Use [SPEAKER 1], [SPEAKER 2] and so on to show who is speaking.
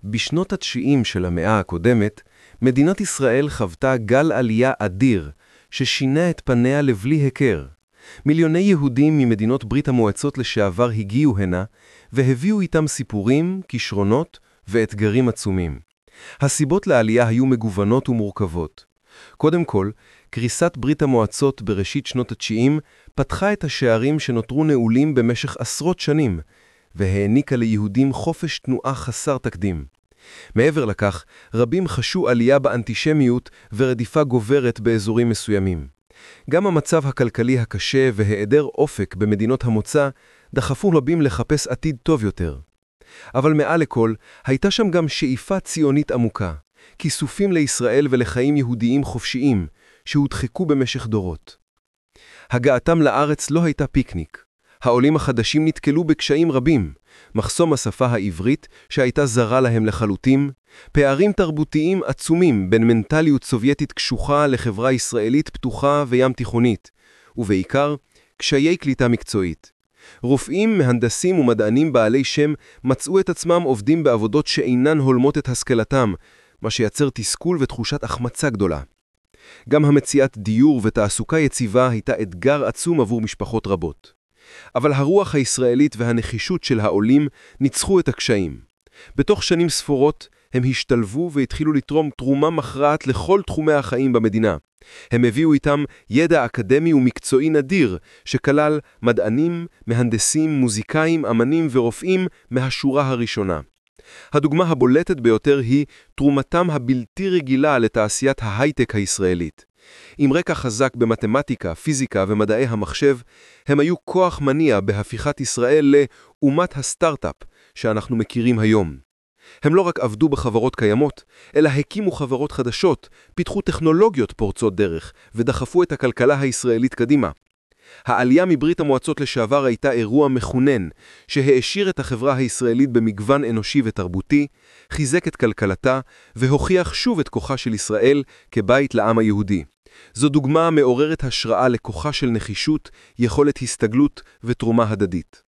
[SPEAKER 1] בשנות ה-90 של המאה הקודמת, מדינת ישראל חוותה גל עלייה אדיר, ששינה את פניה לבלי היכר. מיליוני יהודים ממדינות ברית המועצות לשעבר הגיעו הנה, והביאו איתם סיפורים, כישרונות ואתגרים עצומים. הסיבות לעלייה היו מגוונות ומורכבות. קודם כל, קריסת ברית המועצות בראשית שנות ה-90 פתחה את השערים שנותרו נעולים במשך עשרות שנים, והעניקה ליהודים חופש תנועה חסר תקדים. מעבר לכך, רבים חשו עלייה באנטישמיות ורדיפה גוברת באזורים מסוימים. גם המצב הכלכלי הקשה והיעדר אופק במדינות המוצא דחפו רבים לחפש עתיד טוב יותר. אבל מעל לכל, הייתה שם גם שאיפה ציונית עמוקה, כיסופים לישראל ולחיים יהודיים חופשיים, שהודחקו במשך דורות. הגעתם לארץ לא הייתה פיקניק. העולים החדשים נתקלו בקשיים רבים, מחסום השפה העברית שהייתה זרה להם לחלוטין, פערים תרבותיים עצומים בין מנטליות סובייטית קשוחה לחברה ישראלית פתוחה וים תיכונית, ובעיקר קשיי קליטה מקצועית. רופאים, מהנדסים ומדענים בעלי שם מצאו את עצמם עובדים בעבודות שאינן הולמות את השכלתם, מה שיצר תסכול ותחושת החמצה גדולה. גם המציאת דיור ותעסוקה יציבה הייתה אתגר עצום עבור משפחות רבות. אבל הרוח הישראלית והנחישות של העולים ניצחו את הקשיים. בתוך שנים ספורות הם השתלבו והתחילו לתרום תרומה מכרעת לכל תחומי החיים במדינה. הם הביאו איתם ידע אקדמי ומקצועי נדיר, שכלל מדענים, מהנדסים, מוזיקאים, אמנים ורופאים מהשורה הראשונה. הדוגמה הבולטת ביותר היא תרומתם הבלתי רגילה לתעשיית ההייטק הישראלית. עם רקע חזק במתמטיקה, פיזיקה ומדעי המחשב, הם היו כוח מניע בהפיכת ישראל לאומת הסטארט-אפ שאנחנו מכירים היום. הם לא רק עבדו בחברות קיימות, אלא הקימו חברות חדשות, פיתחו טכנולוגיות פורצות דרך ודחפו את הכלכלה הישראלית קדימה. העלייה מברית המועצות לשעבר הייתה אירוע מכונן, שהעשיר את החברה הישראלית במגוון אנושי ותרבותי, חיזק את כלכלתה והוכיח שוב את כוחה של ישראל כבית לעם היהודי. זו דוגמה מעוררת השראה לכוחה של נחישות, יכולת הסתגלות ותרומה הדדית.